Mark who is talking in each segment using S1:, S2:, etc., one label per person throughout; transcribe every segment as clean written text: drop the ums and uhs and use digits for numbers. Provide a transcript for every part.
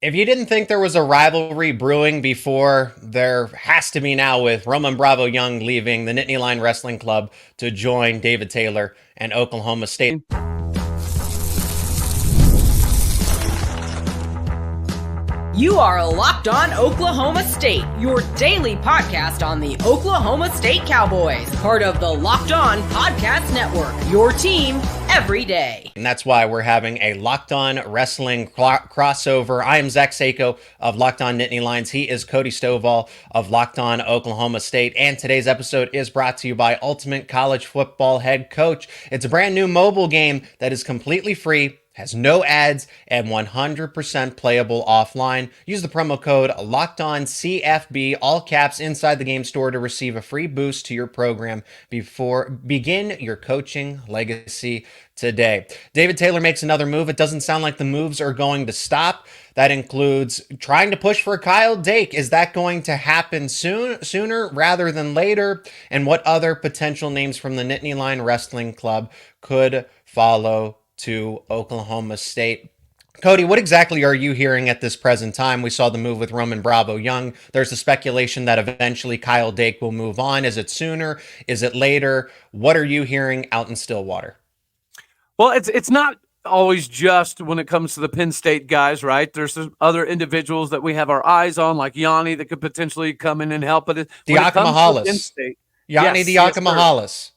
S1: If you didn't think there was a rivalry brewing before, there has to be now with Roman Bravo Young leaving the Nittany Line Wrestling Club to join David Taylor and Oklahoma State.
S2: You are Locked On Oklahoma State, your daily podcast on the Oklahoma State Cowboys, part of the Locked On Podcast Network, your team every day.
S1: And that's why we're having a Locked On Wrestling crossover. I am Zach Seyko of Locked On Nittany Lines. He is Cody Stovall of Locked On Oklahoma State. And today's episode is brought to you by Ultimate College Football Head Coach. It's a brand new mobile game that is completely free, has no ads, and 100% playable offline. Use the promo code LOCKEDONCFB, all caps, inside the game store to receive a free boost to your program before begin your coaching legacy today. David Taylor makes another move. It doesn't sound like the moves are going to stop. That includes trying to push for Cael Dake. Is that going to happen sooner rather than later? And what other potential names from the Nittany Line Wrestling Club could follow to Oklahoma State? Cody, what exactly are you hearing at this present time? We saw the move with Roman Bravo Young. There's a speculation that eventually Cael Dake will move on. Is it sooner? Is it later? What are you hearing out in Stillwater?
S3: Well, it's not always just when it comes to the Penn State guys, right? There's some other individuals that we have our eyes on, like Yanni, that could potentially come in and help. But
S1: Diakomahalis. Yanni Diakomahalis.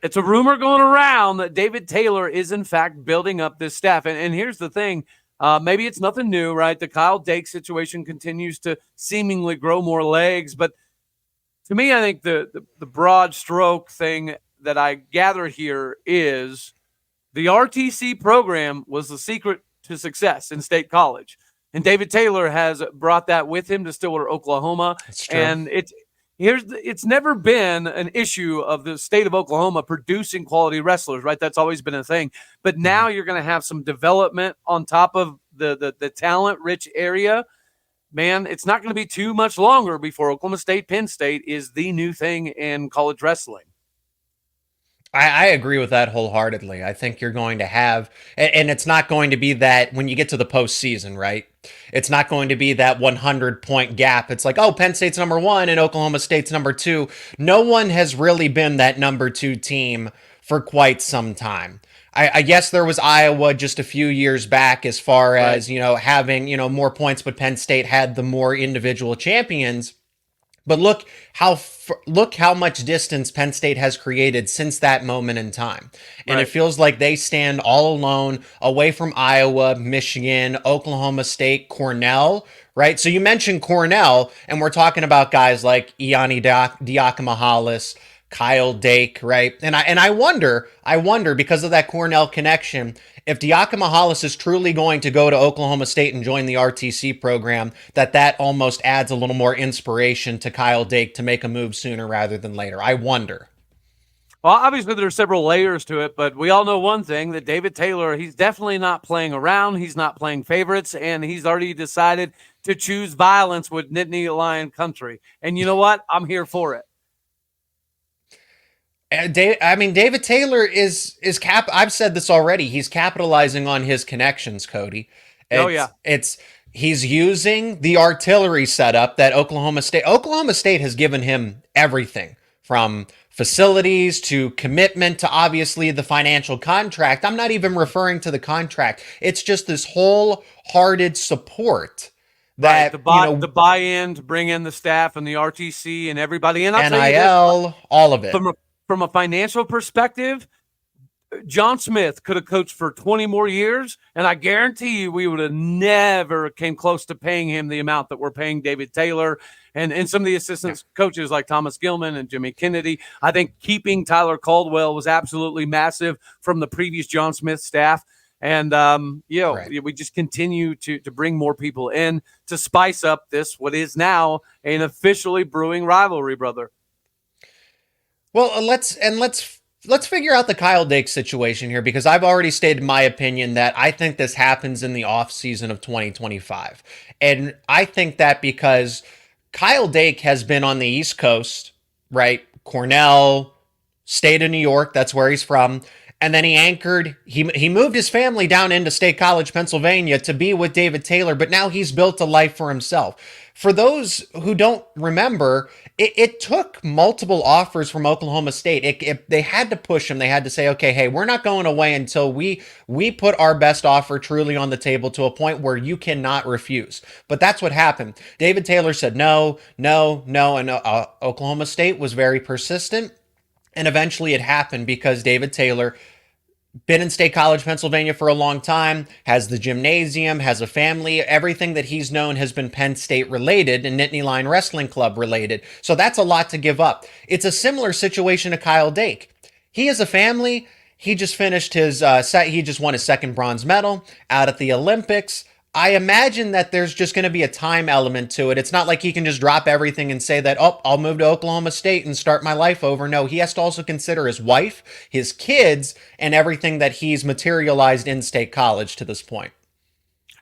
S3: It's a rumor going around that David Taylor is, in fact, building up this staff. And here's the thing. Maybe it's nothing new, right? The Cael Dake situation continues to seemingly grow more legs. But to me, I think the broad stroke thing that I gather here is the RTC program was the secret to success in State College. And David Taylor has brought that with him to Stillwater, Oklahoma.
S1: That's true.
S3: And it's never been an issue of the state of Oklahoma producing quality wrestlers, right? That's always been a thing. But now you're going to have some development on top of the talent-rich area. Man, it's not going to be too much longer before Oklahoma State, Penn State is the new thing in college wrestling.
S1: I agree with that wholeheartedly. I think you're going to have, and it's not going to be that when you get to the postseason, right? It's not going to be that 100-point gap. It's like, oh, Penn State's number 1 and Oklahoma State's number 2. No one has really been that number 2 team for quite some time. I guess there was Iowa just a few years back as far as, having, more points, but Penn State had the more individual champions. But look how much distance Penn State has created since that moment in time. And It feels like they stand all alone away from Iowa, Michigan, Oklahoma State, Cornell, right? So you mentioned Cornell, and we're talking about guys like Yanni Diakomahalis, Cael Dake, right? And I wonder because of that Cornell connection, if Diakomahalis is truly going to go to Oklahoma State and join the RTC program, that almost adds a little more inspiration to Cael Dake to make a move sooner rather than later. I wonder.
S3: Well, obviously there are several layers to it, but we all know one thing, that David Taylor, he's definitely not playing around. He's not playing favorites, and he's already decided to choose violence with Nittany Lion Country. And you know what? I'm here for it.
S1: David Taylor is I've said this already. He's capitalizing on his connections, Cody. He's using the artillery setup that Oklahoma State has given him everything from facilities to commitment to obviously the financial contract. I'm not even referring to the contract. It's just this wholehearted support that
S3: the buy-in to bring in the staff and the RTC and everybody. And I'll
S1: NIL, all of it.
S3: From a financial perspective, John Smith could have coached for 20 more years, and I guarantee you we would have never came close to paying him the amount that we're paying David Taylor and some of the assistant coaches like Thomas Gilman and Jimmy Kennedy. I think keeping Tyler Caldwell was absolutely massive from the previous John Smith staff. And, we just continue to bring more people in to spice up what is now an officially brewing rivalry, brother.
S1: Well, let's figure out the Cael Dake situation here, because I've already stated my opinion that I think this happens in the offseason of 2025. And I think that because Cael Dake has been on the East Coast, right? Cornell, state of New York, that's where he's from. and then he moved his family down into State College, Pennsylvania to be with David Taylor, but now he's built a life for himself. For those who don't remember, it took multiple offers from Oklahoma State. They had to push him. They had to say, okay, hey, we're not going away until we put our best offer truly on the table to a point where you cannot refuse. But that's what happened. David Taylor said no, no, no, and Oklahoma State was very persistent. And eventually it happened because David Taylor, been in State College, Pennsylvania for a long time, has the gymnasium, has a family. Everything that he's known has been Penn State related and Nittany Lion Wrestling Club related. So that's a lot to give up. It's a similar situation to Cael Dake. He has a family. He just finished he just won his second bronze medal out at the Olympics. I imagine that there's just going to be a time element to it. It's not like he can just drop everything and say that, oh, I'll move to Oklahoma State and start my life over. No, he has to also consider his wife, his kids, and everything that he's materialized in State College to this point.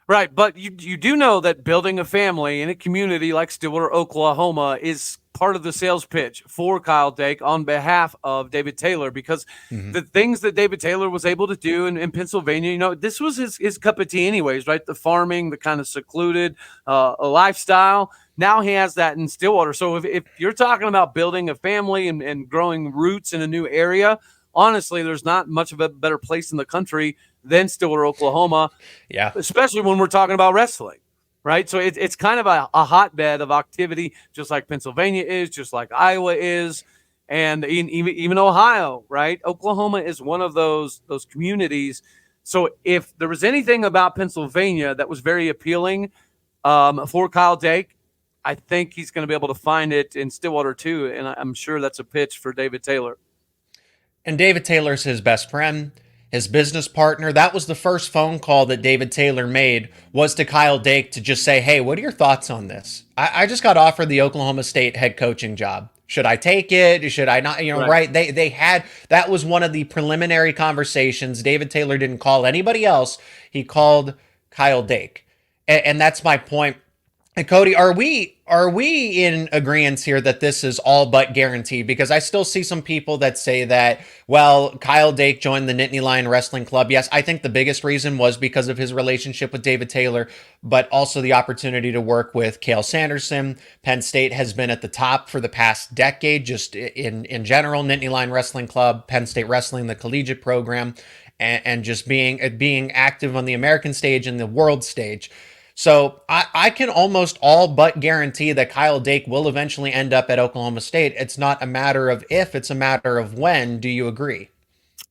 S3: Right, but you do know that building a family in a community like Stillwater, Oklahoma is part of the sales pitch for Cael Dake on behalf of David Taylor, because the things that David Taylor was able to do in Pennsylvania, this was his cup of tea anyways, right? The farming, the kind of secluded lifestyle. Now he has that in Stillwater. So if you're talking about building a family and growing roots in a new area, honestly, there's not much of a better place in the country than Stillwater, Oklahoma. Yeah. Especially when we're talking about wrestling, right? So it's kind of a hotbed of activity, just like Pennsylvania is, just like Iowa is, and even Ohio, right? Oklahoma is one of those communities. So if there was anything about Pennsylvania that was very appealing for Cael Dake, I think he's going to be able to find it in Stillwater too, and I'm sure that's a pitch for David Taylor.
S1: And David Taylor's his best friend, his business partner. That was the first phone call that David Taylor made, was to Cael Dake to just say, hey, what are your thoughts on this? I just got offered the Oklahoma State head coaching job. Should I take it? Should I not? Right. They had, that was one of the preliminary conversations. David Taylor didn't call anybody else. He called Cael Dake. And that's my point. And Cody, are we in agreement here that this is all but guaranteed? Because I still see some people that say that, well, Cael Dake joined the Nittany Lion Wrestling Club. Yes, I think the biggest reason was because of his relationship with David Taylor, but also the opportunity to work with Cael Sanderson. Penn State has been at the top for the past decade, just in general. Nittany Lion Wrestling Club, Penn State Wrestling, the collegiate program, and just being active on the American stage and the world stage. So I can almost all but guarantee that Cael Dake will eventually end up at Oklahoma State. It's not a matter of if, it's a matter of when. Do you agree?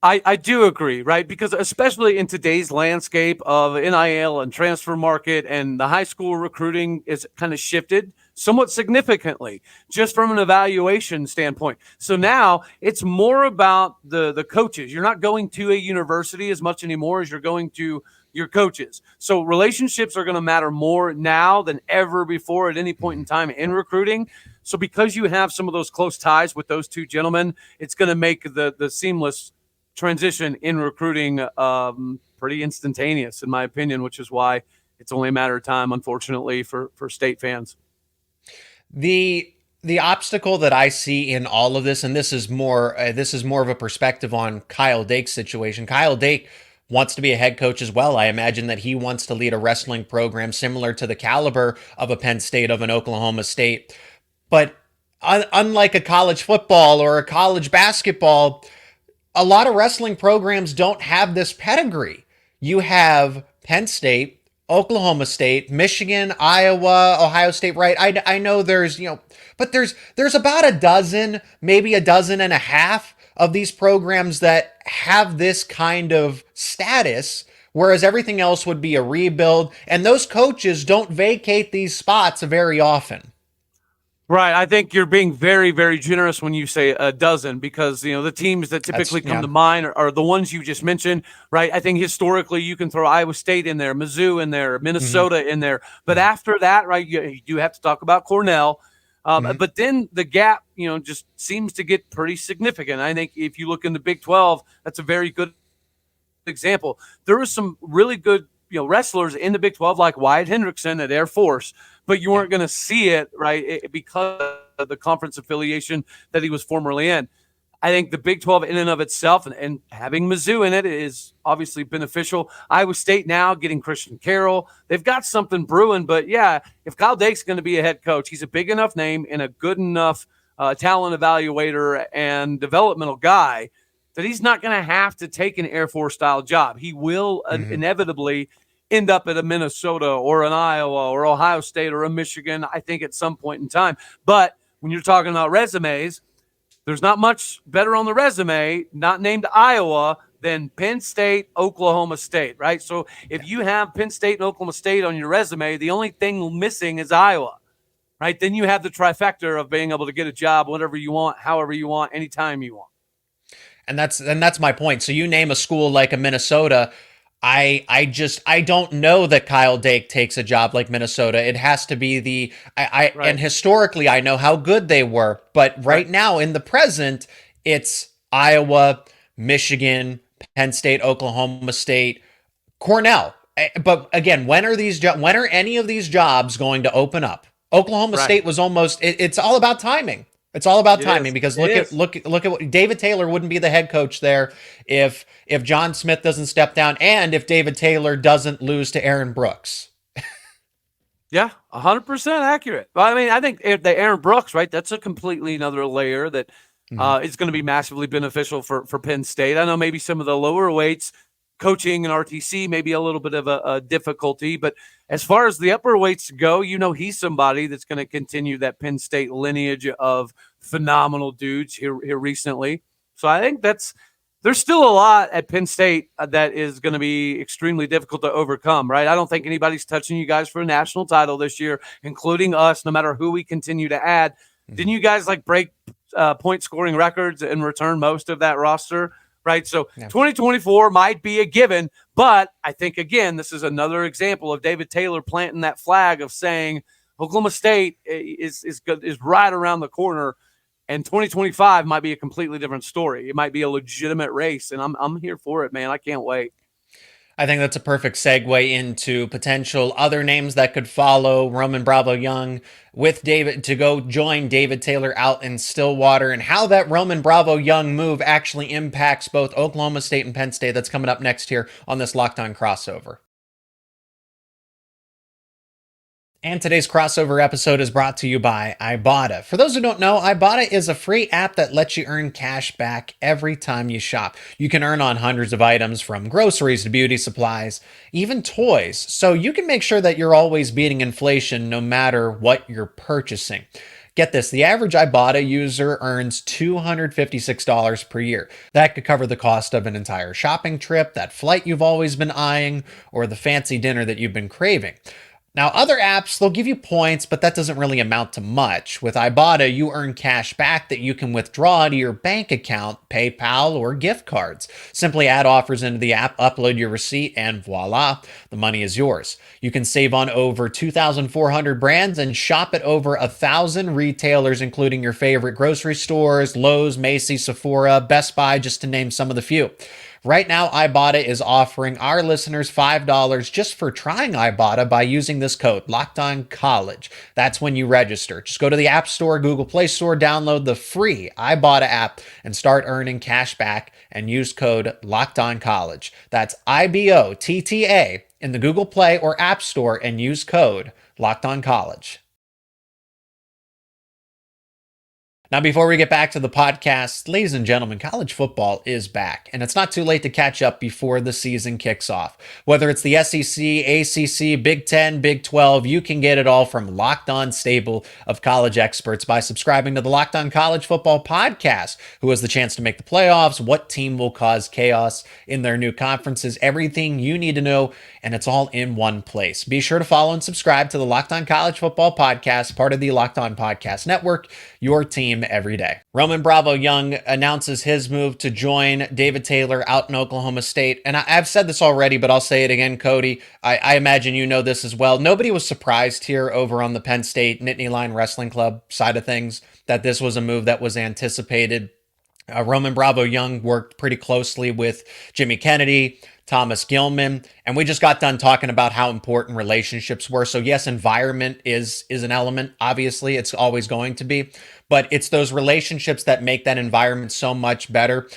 S3: I do agree, right? Because especially in today's landscape of NIL and transfer market, and the high school recruiting is kind of shifted somewhat significantly just from an evaluation standpoint. So now it's more about the coaches. You're not going to a university as much anymore as you're going to your coaches. So relationships are going to matter more now than ever before at any point in time in recruiting. So because you have some of those close ties with those two gentlemen, it's going to make the seamless transition in recruiting pretty instantaneous, in my opinion, which is why it's only a matter of time, unfortunately, for state fans.
S1: The obstacle that I see in all of this, and this is more of a perspective on Cael Dake's situation. Cael Dake wants to be a head coach as well. I imagine that he wants to lead a wrestling program similar to the caliber of a Penn State, of an Oklahoma State. But unlike a college football or a college basketball, a lot of wrestling programs don't have this pedigree. You have Penn State, Oklahoma State, Michigan, Iowa, Ohio State, right? I know there's, but there's about a dozen, maybe a dozen and a half of these programs that have this kind of status, whereas everything else would be a rebuild, and those coaches don't vacate these spots very often.
S3: Right. I think you're being very, very generous when you say a dozen, because, the teams that typically come to mind are the ones you just mentioned, right? I think historically you can throw Iowa State in there, Mizzou in there, Minnesota in there. But after that, right, you do have to talk about Cornell. But then the gap, just seems to get pretty significant. I think if you look in the Big 12, that's a very good example. There was some really good, wrestlers in the Big 12, like Wyatt Hendrickson at Air Force, but you weren't going to see it, right, because of the conference affiliation that he was formerly in. I think the Big 12 in and of itself and having Mizzou in it is obviously beneficial. Iowa State now getting Christian Carroll. They've got something brewing, but yeah, if Kyle Dake's going to be a head coach, he's a big enough name and a good enough talent evaluator and developmental guy that he's not going to have to take an Air Force style job. He will inevitably end up at a Minnesota or an Iowa or Ohio State or a Michigan, I think, at some point in time. But when you're talking about resumes, there's not much better on the resume, not named Iowa, than Penn State, Oklahoma State, right? So if you have Penn State and Oklahoma State on your resume, the only thing missing is Iowa, right? Then you have the trifecta of being able to get a job whenever you want, however you want, anytime you want.
S1: And that's my point. So you name a school like a Minnesota, I don't know that Kyle Dake takes a job like Minnesota. It has to be right. And historically I know how good they were, but right now in the present, it's Iowa, Michigan, Penn State, Oklahoma State, Cornell. But again, when are any of these jobs going to open up? Oklahoma State was almost. It's all about timing. It's all about timing because look at what David Taylor wouldn't be the head coach there if John Smith doesn't step down and if David Taylor doesn't lose to Aaron Brooks.
S3: Yeah, 100% accurate. I mean, I think the Aaron Brooks, right? That's a completely another layer that is going to be massively beneficial for Penn State. I know maybe some of the lower weights coaching and RTC may be a little bit of a difficulty, but as far as the upper weights go, he's somebody that's going to continue that Penn State lineage of phenomenal dudes here recently. So I think there's still a lot at Penn State that is going to be extremely difficult to overcome, right? I don't think anybody's touching you guys for a national title this year, including us, no matter who we continue to add. Didn't you guys break point scoring records and return most of that roster? Right. So 2024 might be a given, but I think, again, this is another example of David Taylor planting that flag of saying Oklahoma State is right around the corner, and 2025 might be a completely different story. It might be a legitimate race, and I'm here for it, man. I can't wait.
S1: I think that's a perfect segue into potential other names that could follow Roman Bravo Young with David to go join David Taylor out in Stillwater, and how that Roman Bravo Young move actually impacts both Oklahoma State and Penn State. That's coming up next here on this Locked On Crossover. And today's crossover episode is brought to you by Ibotta. For those who don't know, Ibotta is a free app that lets you earn cash back every time you shop. You can earn on hundreds of items from groceries to beauty supplies, even toys. So you can make sure that you're always beating inflation no matter what you're purchasing. Get this, the average Ibotta user earns $256 per year. That could cover the cost of an entire shopping trip, that flight you've always been eyeing, or the fancy dinner that you've been craving. Now, other apps, they'll give you points, but that doesn't really amount to much. With Ibotta, you earn cash back that you can withdraw to your bank account, PayPal, or gift cards. Simply add offers into the app, upload your receipt, and voila, the money is yours. You can save on over 2,400 brands and shop at over 1,000 retailers, including your favorite grocery stores, Lowe's, Macy's, Sephora, Best Buy, just to name some of the few. Right now, Ibotta is offering our listeners $5 just for trying Ibotta by using this code, LOCKEDONCollege. That's when you register. Just go to the App Store, Google Play Store, download the free Ibotta app, and start earning cash back and use code LOCKEDONCollege. That's IBOTTA in the Google Play or App Store and use code LOCKEDONCollege. Now, before we get back to the podcast, ladies and gentlemen, college football is back, and it's not too late to catch up before the season kicks off. Whether it's the SEC, ACC, Big 10, Big 12, you can get it all from Locked On stable of college experts by subscribing to the Locked On College Football podcast. Who has the chance to make the playoffs? What team will cause chaos in their new conferences? Everything you need to know, and it's all in one place. Be sure to follow and subscribe to the Locked On College Football podcast, part of the Locked On Podcast Network, your team every day. Roman Bravo Young announces his move to join David Taylor out in Oklahoma State. And I've said this already, but I'll say it again, Cody. I imagine you know this as well. Nobody was surprised here over on the Penn State Nittany Line Wrestling Club side of things that this was a move that was anticipated. Roman Bravo Young worked pretty closely with Jimmy Kennedy, Thomas Gilman. And we just got done talking about how important relationships were. So yes, environment is an element. Obviously, it's always going to be, but it's those relationships that make that environment so much better.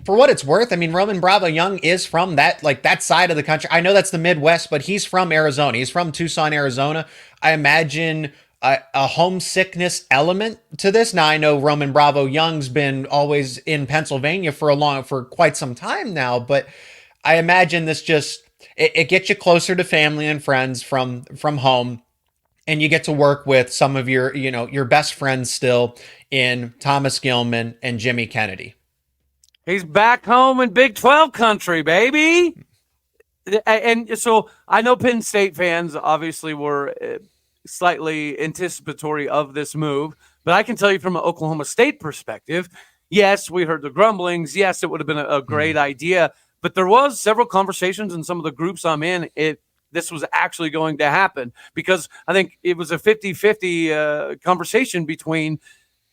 S1: For what it's worth, I mean, Roman Bravo Young is from that side of the country. I know that's the Midwest, but he's from Arizona. He's from Tucson, Arizona. I imagine a homesickness element to this. Now I know Roman Bravo Young's been always in Pennsylvania for quite some time now, but I imagine this it gets you closer to family and friends from home, and you get to work with some of your best friends still in Thomas Gilman and Jimmy Kennedy.
S3: He's back home in Big 12 country, baby. And so I know Penn State fans obviously were slightly anticipatory of this move, but I can tell you from an Oklahoma State perspective, yes, we heard the grumblings. Yes, it would have been a great idea, but there was several conversations in some of the groups I'm in. This was actually going to happen because I think it was a 50-50 conversation between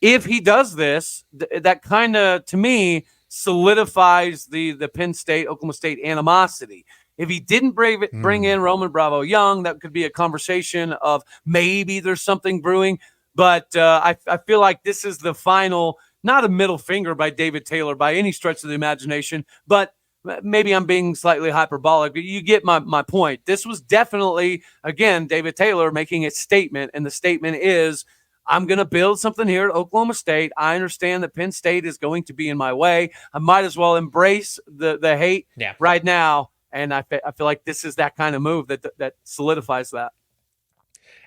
S3: if he does this, that kind of, to me, solidifies the Penn State, Oklahoma State animosity. If he didn't bring in Roman Bravo Young, that could be a conversation of maybe there's something brewing. But I feel like this is the final, not a middle finger by David Taylor by any stretch of the imagination, but maybe I'm being slightly hyperbolic, but you get my point. This was definitely, again, David Taylor making a statement, and the statement is, I'm going to build something here at Oklahoma State. I understand that Penn State is going to be in my way. I might as well embrace the hate right now. And I feel like this is that kind of move that solidifies that.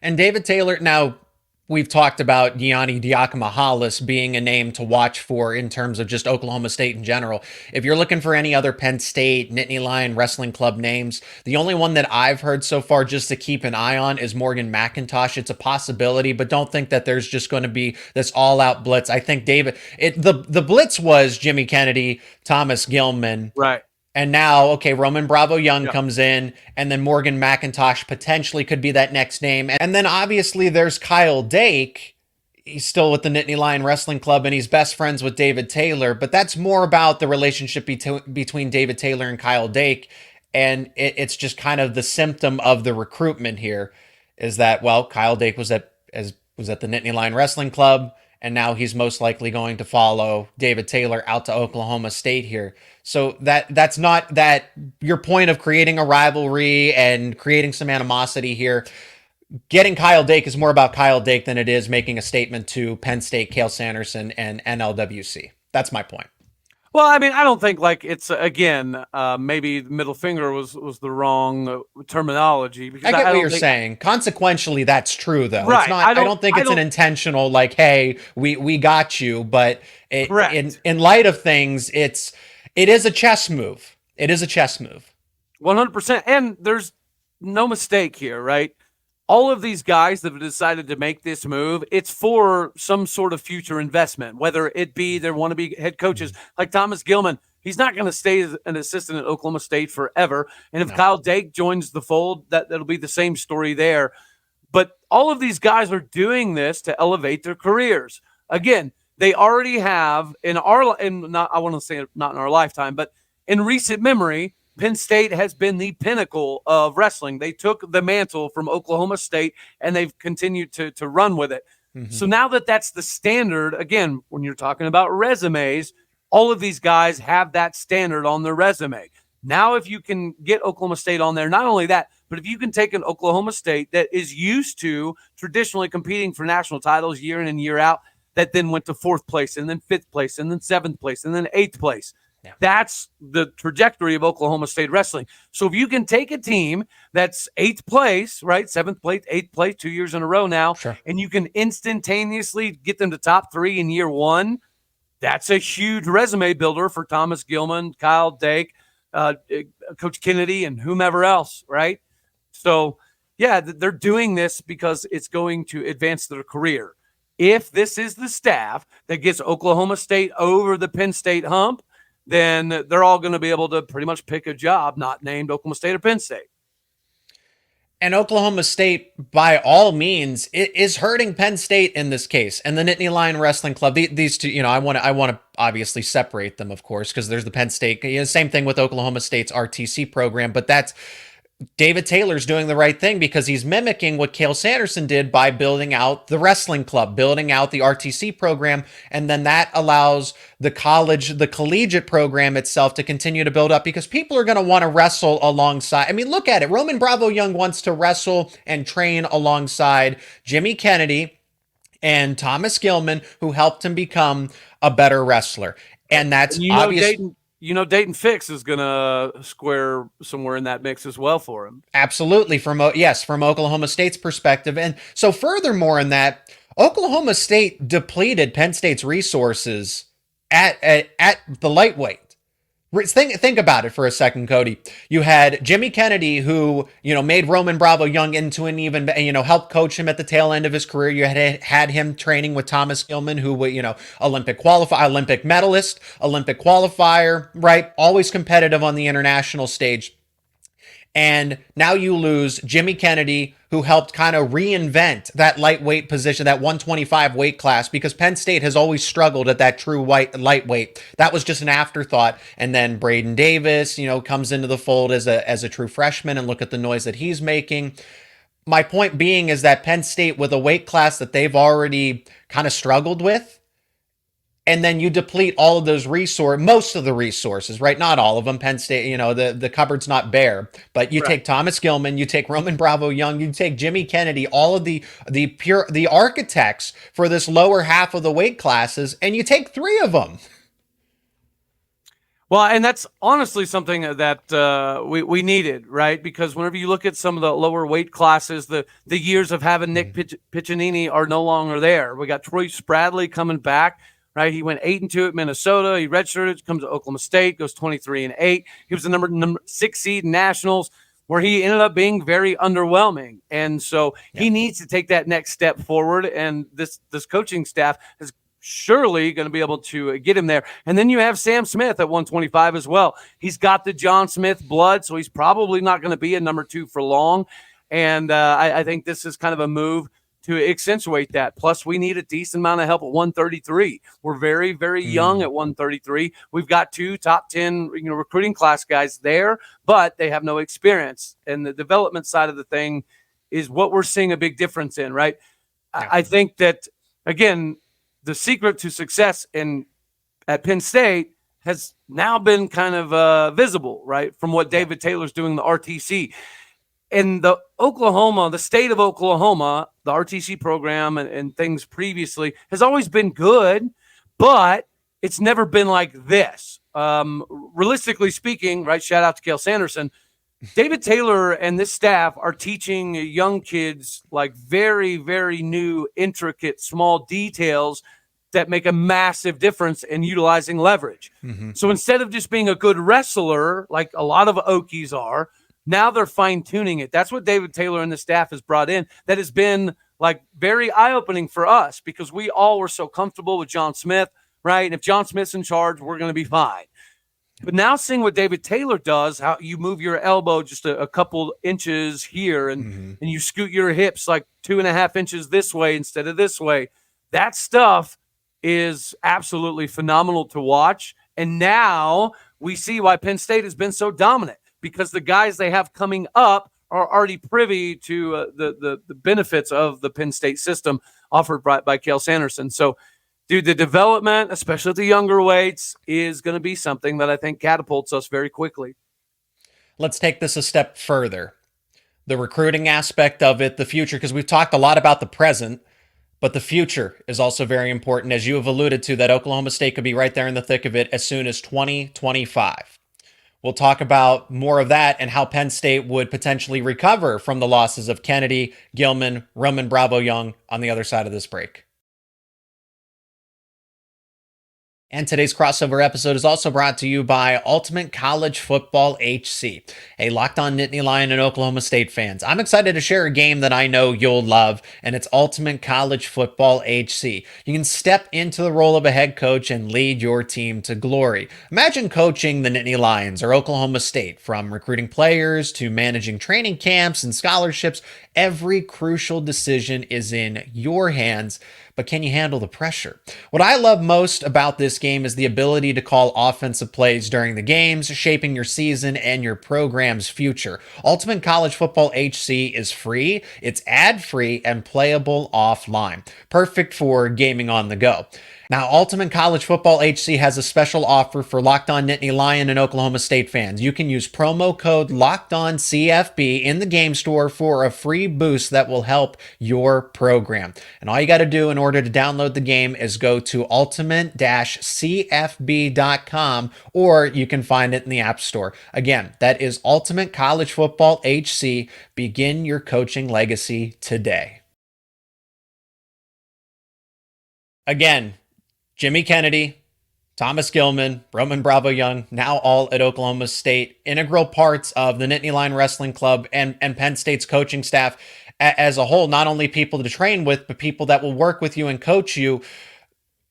S1: And David Taylor, now we've talked about Yianni Diakomahalis being a name to watch for in terms of just Oklahoma State in general. If you're looking for any other Penn State, Nittany Lion Wrestling Club names, the only one that I've heard so far just to keep an eye on is Morgan McIntosh. It's a possibility, but don't think that there's just going to be this all-out blitz. I think the blitz was Jimmy Kennedy, Thomas Gilman.
S3: Right.
S1: And now, okay, Roman Bravo Young comes in, and then Morgan McIntosh potentially could be that next name. And then obviously there's Cael Dake. He's still with the Nittany Lion Wrestling Club, and he's best friends with David Taylor. But that's more about the relationship between David Taylor and Cael Dake. And it's just kind of the symptom of the recruitment here is that, well, Cael Dake was at the Nittany Lion Wrestling Club, and now he's most likely going to follow David Taylor out to Oklahoma State here. So that's not that your point of creating a rivalry and creating some animosity here. Getting Cael Dake is more about Cael Dake than it is making a statement to Penn State, Cael Sanderson, and NLWC. That's my point.
S3: Well, I mean, I don't think it's again, maybe middle finger was the wrong terminology. Because
S1: I get what you're saying. Consequentially, that's true, though.
S3: Right.
S1: It's not, I don't think it's an intentional, hey, we got you. But in light of things, it is a chess move. It is a chess move.
S3: 100%. And there's no mistake here, right? All of these guys that have decided to make this move, it's for some sort of future investment, whether it be they want to be head coaches like Thomas Gilman. He's not going to stay as an assistant at Oklahoma State forever. And if Cael Dake joins the fold, that'll be the same story there. But all of these guys are doing this to elevate their careers. Again, they already have I want to say not in our lifetime, but in recent memory, Penn State has been the pinnacle of wrestling. They took the mantle from Oklahoma State, and they've continued to run with it. Mm-hmm. So now that's the standard, again, when you're talking about resumes, all of these guys have that standard on their resume. Now, if you can get Oklahoma State on there, not only that, but if you can take an Oklahoma State that is used to traditionally competing for national titles year in and year out, that then went to 4th place and then 5th place and then 7th place and then 8th place. Yeah. That's the trajectory of Oklahoma State wrestling. So if you can take a team that's 8th place, right, 7th place, 8th place, 2 years in a row now, and you can instantaneously get them to top 3 in year 1, that's a huge resume builder for Thomas Gilman, Cael Dake, Coach Kennedy, and whomever else, right? So, yeah, they're doing this because it's going to advance their career. If this is the staff that gets Oklahoma State over the Penn State hump, then they're all going to be able to pretty much pick a job not named Oklahoma State or Penn State.
S1: And Oklahoma State, by all means, is hurting Penn State in this case. And the Nittany Lion Wrestling Club, these two, I want to obviously separate them, of course, because there's the Penn State, same thing with Oklahoma State's RTC program, but that's David Taylor's doing the right thing because he's mimicking what Cael Sanderson did by building out the wrestling club, building out the RTC program, and then that allows the collegiate program itself to continue to build up because people are going to want to wrestle alongside. I mean, look at it. Roman Bravo Young wants to wrestle and train alongside Jimmy Kennedy and Thomas Gilman, who helped him become a better wrestler. And that's obvious.
S3: Dayton Fix is going to square somewhere in that mix as well for him.
S1: Absolutely. From Oklahoma State's perspective. And so furthermore in that, Oklahoma State depleted Penn State's resources at the lightweight. Think about it for a second, Cody. You had Jimmy Kennedy, who, made Roman Bravo Young into an even, helped coach him at the tail end of his career. You had him training with Thomas Gilman, who, Olympic medalist, Olympic qualifier, right? Always competitive on the international stage. And now you lose Jimmy Kennedy, who helped kind of reinvent that lightweight position, that 125 weight class, because Penn State has always struggled at that true lightweight. That was just an afterthought. And then Braden Davis, comes into the fold as a true freshman, and look at the noise that he's making. My point being is that Penn State, with a weight class that they've already kind of struggled with, and then you deplete all of those most of the resources, right? Not all of them. Penn State, the cupboard's not bare, but you take Thomas Gilman, you take Roman Bravo Young, you take Jimmy Kennedy, all of the architects for this lower half of the weight classes, and you take three of them.
S3: Well, and that's honestly something that we needed, right? Because whenever you look at some of the lower weight classes, the years of having Nick Piccinini are no longer there. We got Troy Spradley coming back. Right, he went 8-2 at Minnesota. He redshirted, comes to Oklahoma State, goes 23-8. He was the number 6 seed in nationals, where he ended up being very underwhelming. And so he needs to take that next step forward. And this coaching staff is surely going to be able to get him there. And then you have Sam Smith at 125 as well. He's got the John Smith blood, so he's probably not going to be a number 2 for long. And I think this is kind of a move to accentuate that. Plus, we need a decent amount of help at 133. We're very, very young at 133. We've got 2 top 10, recruiting class guys there, but they have no experience. And the development side of the thing is what we're seeing a big difference in, right? Yeah. I think that, again, the secret to success at Penn State has now been kind of visible, right, from what David Taylor's doing in the RTC. And the state of Oklahoma, the RTC program and things previously has always been good, but it's never been like this. Realistically speaking, right, shout out to Cael Sanderson, David Taylor and this staff are teaching young kids like very, very new, intricate, small details that make a massive difference in utilizing leverage. Mm-hmm. So instead of just being a good wrestler, like a lot of Okies are, now they're fine-tuning it. That's what David Taylor and the staff has brought in. That has been like very eye-opening for us because we all were so comfortable with John Smith, right? And if John Smith's in charge, we're going to be fine. But now seeing what David Taylor does, how you move your elbow just a couple inches here and you scoot your hips like 2.5 inches this way instead of this way, that stuff is absolutely phenomenal to watch. And now we see why Penn State has been so dominant, because the guys they have coming up are already privy to the benefits of the Penn State system offered by Cael Sanderson. So, dude, the development, especially at the younger weights, is going to be something that I think catapults us very quickly.
S1: Let's take this a step further. The recruiting aspect of it, the future, because we've talked a lot about the present, but the future is also very important. As you have alluded to, that Oklahoma State could be right there in the thick of it as soon as 2025. We'll talk about more of that and how Penn State would potentially recover from the losses of Kennedy, Gilman, Roman Bravo Young on the other side of this break. And today's crossover episode is also brought to you by Ultimate College Football HC, a Locked On Nittany Lion and Oklahoma State fans. I'm excited to share a game that I know you'll love, and it's Ultimate College Football HC. You can step into the role of a head coach and lead your team to glory. Imagine coaching the Nittany Lions or Oklahoma State, from recruiting players to managing training camps and scholarships. Every crucial decision is in your hands, but can you handle the pressure? What I love most about this game is the ability to call offensive plays during the games, shaping your season and your program's future. Ultimate College Football HC is free, it's ad-free, and playable offline. Perfect for gaming on the go. Now, Ultimate College Football HC has a special offer for Locked On Nittany Lion and Oklahoma State fans. You can use promo code LOCKEDONCFB in the game store for a free boost that will help your program. And all you got to do in order to download the game is go to ultimate-cfb.com, or you can find it in the App Store. Again, that is Ultimate College Football HC. Begin your coaching legacy today. Again, Jimmy Kennedy, Thomas Gilman, Roman Bravo Young, now all at Oklahoma State, integral parts of the Nittany Lion Wrestling Club and Penn State's coaching staff as a whole. Not only people to train with, but people that will work with you and coach you.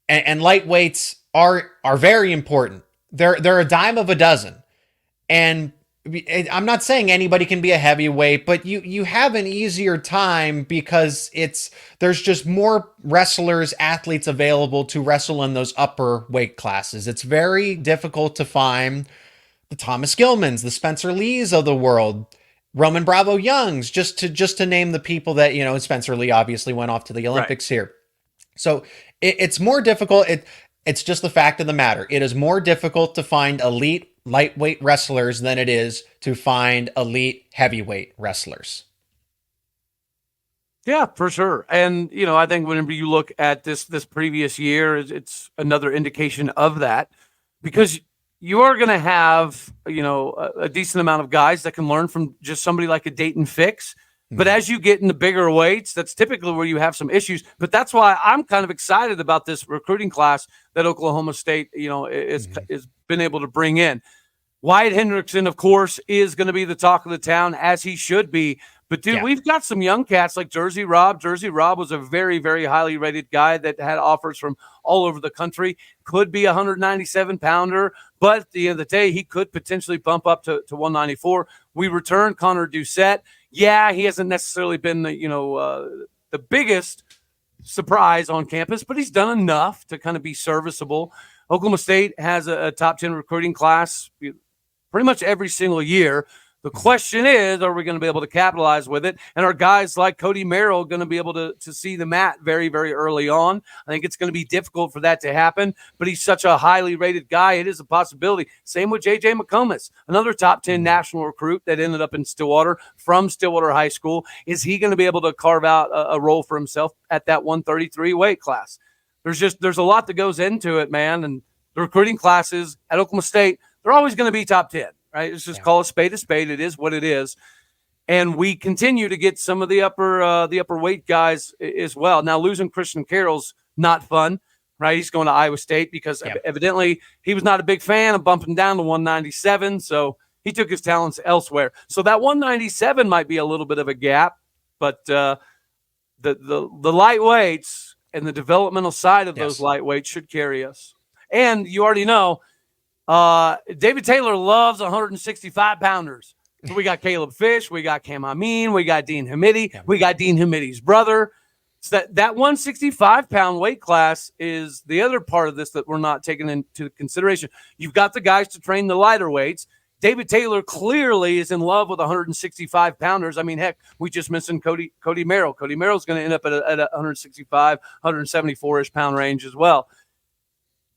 S1: And lightweights are very important. They're a dime of a dozen. And I'm not saying anybody can be a heavyweight, but you have an easier time because there's just more wrestlers, athletes available to wrestle in those upper weight classes. It's very difficult to find the Thomas Gilmans, the Spencer Lees of the world, Roman Bravo Youngs, just to name the people that, Spencer Lee obviously went off to the Olympics here. So it's more difficult. It's just the fact of the matter. It is more difficult to find elite lightweight wrestlers than it is to find elite heavyweight wrestlers.
S3: Yeah, for sure. And, I think whenever you look at this previous year, it's another indication of that, because you are going to have, a decent amount of guys that can learn from just somebody like a Dayton Fix. But as you get into bigger weights, that's typically where you have some issues. But that's why I'm kind of excited about this recruiting class that Oklahoma State, is been able to bring in. Wyatt Hendrickson, of course, is going to be the talk of the town, as he should be. But, dude, we've got some young cats like Jersey Rob. Jersey Rob was a very, very highly rated guy that had offers from all over the country. Could be a 197-pounder, but at the end of the day, he could potentially bump up to 194. We return Connor Doucette. Yeah, he hasn't necessarily been, the biggest surprise on campus, but he's done enough to kind of be serviceable. Oklahoma State has a top 10 recruiting class pretty much every single year. The question is, are we going to be able to capitalize with it? And are guys like Cody Merrill going to be able to see the mat very, very early on? I think it's going to be difficult for that to happen, but he's such a highly rated guy. It is a possibility. Same with J.J. McComas, another top 10 national recruit that ended up in Stillwater from Stillwater High School. Is he going to be able to carve out a role for himself at that 133 weight class? There's a lot that goes into it, man. And the recruiting classes at Oklahoma State, they're always going to be top 10. Right? Let's just call a spade a spade. It is what it is. And we continue to get some of the upper weight guys as well. Now, losing Christian Carroll's not fun, right? He's going to Iowa State because evidently he was not a big fan of bumping down to 197. So he took his talents elsewhere. So that 197 might be a little bit of a gap, but the lightweights and the developmental side of those lightweights should carry us. And you already know, David Taylor loves 165-pounders. So we got Caleb Fish, we got Cam Amin, we got Dean Hamidi, we got Dean Hamidi's brother. So that 165-pound weight class is the other part of this that we're not taking into consideration. You've got the guys to train the lighter weights. David Taylor clearly is in love with 165-pounders. I mean, heck, we just mentioned Cody Merrill. Cody Merrill's going to end up at a 165, 174-ish pound range as well.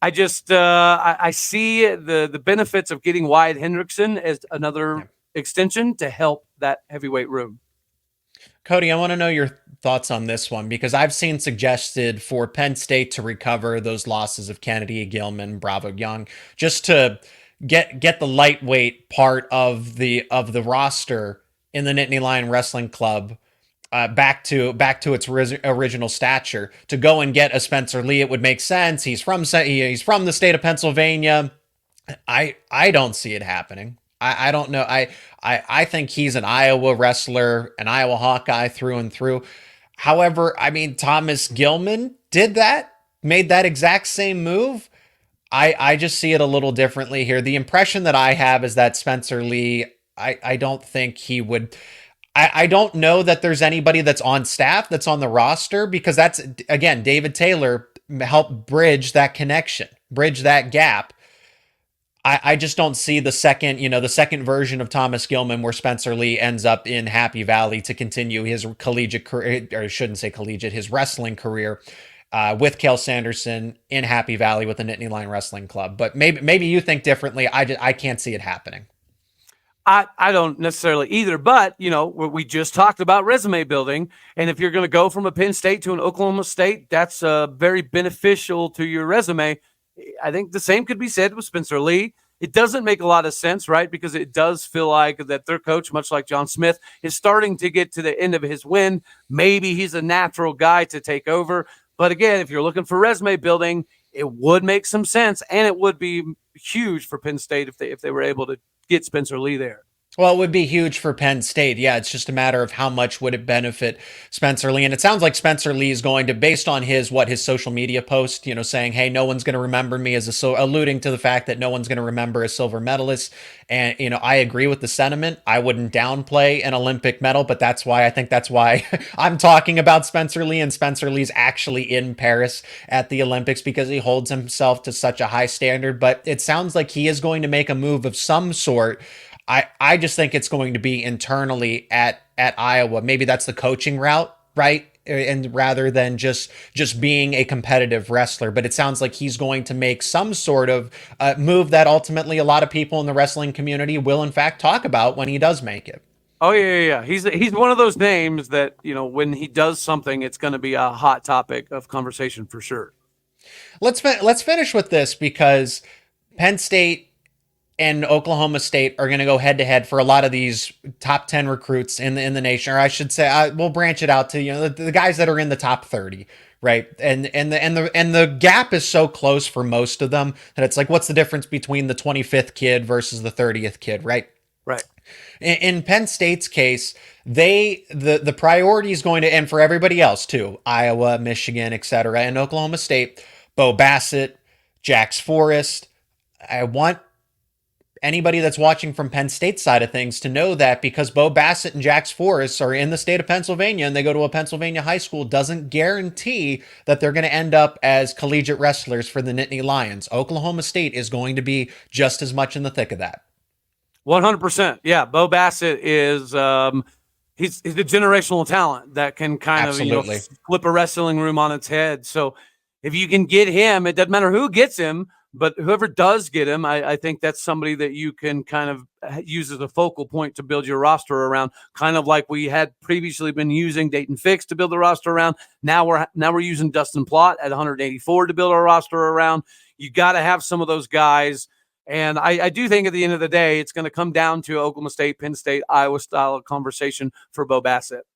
S3: I just I see the benefits of getting Wyatt Hendrickson as another extension to help that heavyweight room.
S1: Cody, I want to know your thoughts on this one, because I've seen suggested for Penn State to recover those losses of Kennedy, Gilman, Bravo Young, just to get the lightweight part of the roster in the Nittany Lion Wrestling Club back to its original stature. To go and get a Spencer Lee, it would make sense. He's from the state of Pennsylvania. I don't see it happening. I don't know. I think he's an Iowa wrestler, an Iowa Hawkeye through and through. However, I mean, Thomas Gilman made that exact same move. I just see it a little differently here. The impression that I have is that Spencer Lee, I don't think he would. I don't know that there's anybody that's on staff, that's on the roster, because that's, again, David Taylor helped bridge that connection, bridge that gap. I just don't see the second version of Thomas Gilman where Spencer Lee ends up in Happy Valley to continue his collegiate career, or I shouldn't say collegiate, his wrestling career with Cael Sanderson in Happy Valley with the Nittany Lion Wrestling Club. But maybe you think differently. I can't see it happening.
S3: I don't necessarily either, but, we just talked about resume building. And if you're going to go from a Penn State to an Oklahoma State, that's very beneficial to your resume. I think the same could be said with Spencer Lee. It doesn't make a lot of sense, right? Because it does feel like that their coach, much like John Smith, is starting to get to the end of his wind. Maybe he's a natural guy to take over. But again, if you're looking for resume building, it would make some sense, and it would be huge for Penn State if they were able to get Spencer Lee there.
S1: Well, it would be huge for Penn State. Yeah, it's just a matter of how much would it benefit Spencer Lee. And it sounds like Spencer Lee is going to, based on his social media post, saying, hey, no one's going to remember me alluding to the fact that no one's going to remember a silver medalist. And, I agree with the sentiment. I wouldn't downplay an Olympic medal, but that's why I'm talking about Spencer Lee, and Spencer Lee's actually in Paris at the Olympics because he holds himself to such a high standard. But it sounds like he is going to make a move of some sort. I just think it's going to be internally at Iowa. Maybe that's the coaching route, right? And rather than just being a competitive wrestler. But it sounds like he's going to make some sort of move that ultimately a lot of people in the wrestling community will in fact talk about when he does make it.
S3: Oh, yeah. He's one of those names that, when he does something, it's going to be a hot topic of conversation for sure.
S1: Let's finish with this, because Penn State and Oklahoma State are going to go head to head for a lot of these top 10 recruits in the nation, or I should say, we'll branch it out to the guys that are in the top 30, right? And the gap is so close for most of them that it's like, what's the difference between the 25th kid versus the 30th kid, right?
S3: Right.
S1: In Penn State's case, the priority is going to, and for everybody else too, Iowa, Michigan, etc., and Oklahoma State, Bo Bassett, Jax Forrest. I want anybody that's watching from Penn State side of things to know that because Bo Bassett and Jax Forrest are in the state of Pennsylvania and they go to a Pennsylvania high school doesn't guarantee that they're going to end up as collegiate wrestlers for the Nittany Lions. Oklahoma State is going to be just as much in the thick of that.
S3: 100%. Yeah. Bo Bassett is, he's a generational talent that can kind
S1: Absolutely.
S3: of, flip a wrestling room on its head. So if you can get him, it doesn't matter who gets him, but whoever does get him, I think that's somebody that you can kind of use as a focal point to build your roster around, kind of like we had previously been using Dayton Fix to build the roster around. Now we're using Dustin Plott at 184 to build our roster around. You got to have some of those guys. And I do think at the end of the day, it's going to come down to Oklahoma State, Penn State, Iowa style conversation for Bo Bassett.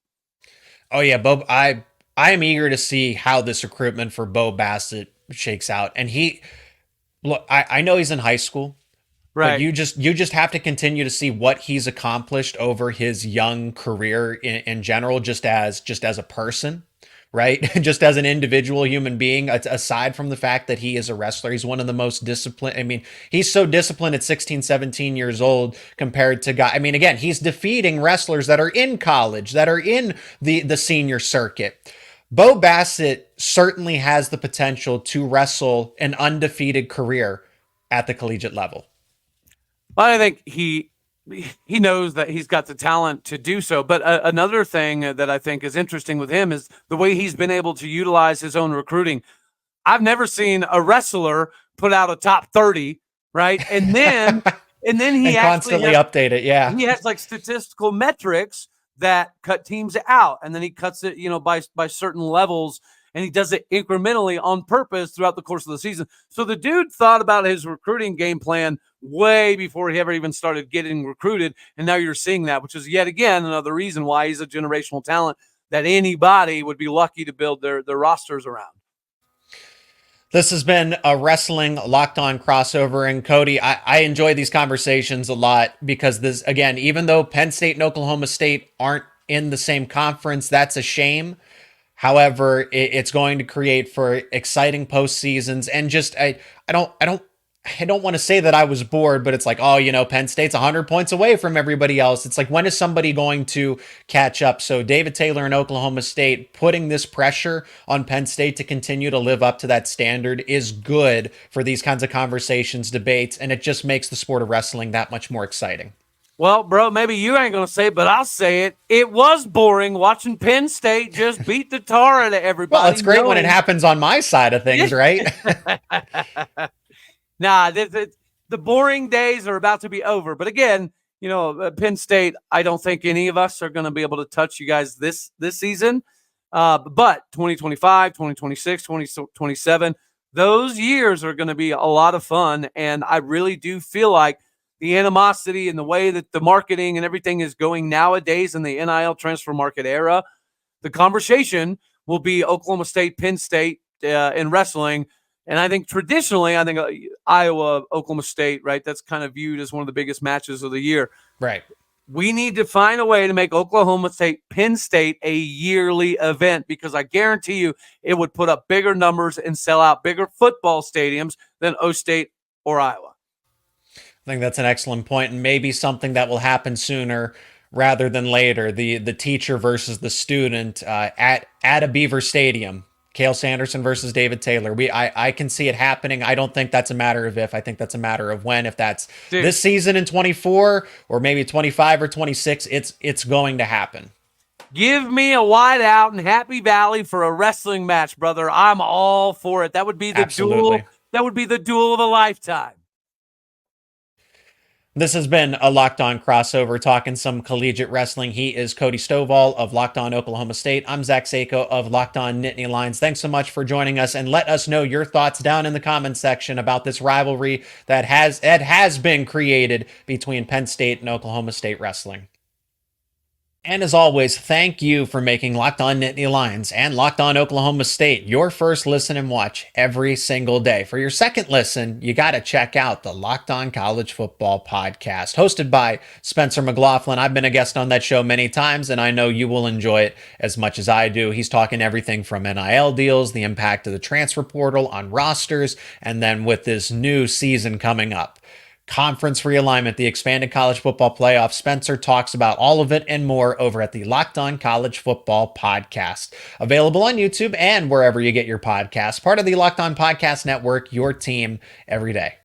S1: Oh yeah, Bo. I am eager to see how this recruitment for Bo Bassett shakes out. And look, I know he's in high school, right? But you just have to continue to see what he's accomplished over his young career in general, just as a person, right? Just as an individual human being. Aside from the fact that he is a wrestler, he's one of the most disciplined. I mean, he's so disciplined at 16, 17 years old compared to guys. I mean, again, he's defeating wrestlers that are in college, that are in the senior circuit. Bo Bassett certainly has the potential to wrestle an undefeated career at the collegiate level.
S3: I think he knows that he's got the talent to do so. But another thing that I think is interesting with him is the way he's been able to utilize his own recruiting. I've never seen a wrestler put out a top 30, right? And then he
S1: constantly update it. Yeah.
S3: He has like statistical metrics that cut teams out, and then he cuts it, by certain levels, and he does it incrementally on purpose throughout the course of the season. So the dude thought about his recruiting game plan way before he ever even started getting recruited, and now you're seeing that, which is yet again another reason why he's a generational talent that anybody would be lucky to build their rosters around.
S1: This has been a wrestling Locked On crossover. And Cody, I enjoy these conversations a lot because this, again, even though Penn State and Oklahoma State aren't in the same conference, that's a shame. However, it's going to create for exciting postseasons, and just I don't want to say that I was bored, but it's like, oh, Penn State's 100 points away from everybody else. It's like, when is somebody going to catch up? So David Taylor and Oklahoma State putting this pressure on Penn State to continue to live up to that standard is good for these kinds of conversations, debates, and it just makes the sport of wrestling that much more exciting.
S3: Well, bro, maybe you ain't going to say it, but I'll say it. It was boring watching Penn State just beat the tar out of everybody.
S1: Well, it's great when it happens on my side of things, right?
S3: Nah, the boring days are about to be over. But again, Penn State, I don't think any of us are going to be able to touch you guys this season. But 2025, 2026, 2027, those years are going to be a lot of fun. And I really do feel like the animosity and the way that the marketing and everything is going nowadays in the NIL transfer market era, the conversation will be Oklahoma State, Penn State in wrestling. And I think traditionally, Iowa, Oklahoma State, right? That's kind of viewed as one of the biggest matches of the year.
S1: Right.
S3: We need to find a way to make Oklahoma State, Penn State a yearly event, because I guarantee you it would put up bigger numbers and sell out bigger football stadiums than OState or Iowa.
S1: I think that's an excellent point, and maybe something that will happen sooner rather than later. The teacher versus the student at a Beaver Stadium. Cael Sanderson versus David Taylor. I can see it happening. I don't think that's a matter of if. I think that's a matter of when. If that's this season in 24 or maybe 25 or 26, it's going to happen.
S3: Give me a wide out in Happy Valley for a wrestling match, brother. I'm all for it. That would be the duel. That would be the duel of a lifetime.
S1: This has been a Locked On crossover, talking some collegiate wrestling. He is Cody Stovall of Locked On Oklahoma State. I'm Zach Seyko of Locked On Nittany Lions. Thanks so much for joining us, and let us know your thoughts down in the comments section about this rivalry that has been created between Penn State and Oklahoma State wrestling. And as always, thank you for making Locked On Nittany Lions and Locked On Oklahoma State your first listen and watch every single day. For your second listen, you got to check out the Locked On College Football podcast, hosted by Spencer McLaughlin. I've been a guest on that show many times, and I know you will enjoy it as much as I do. He's talking everything from NIL deals, the impact of the transfer portal on rosters, and then with this new season coming up, conference realignment, the expanded college football playoff. Spencer talks about all of it and more over at the Locked On College Football podcast, available on YouTube and wherever you get your podcasts. Part of the Locked On Podcast Network, your team every day.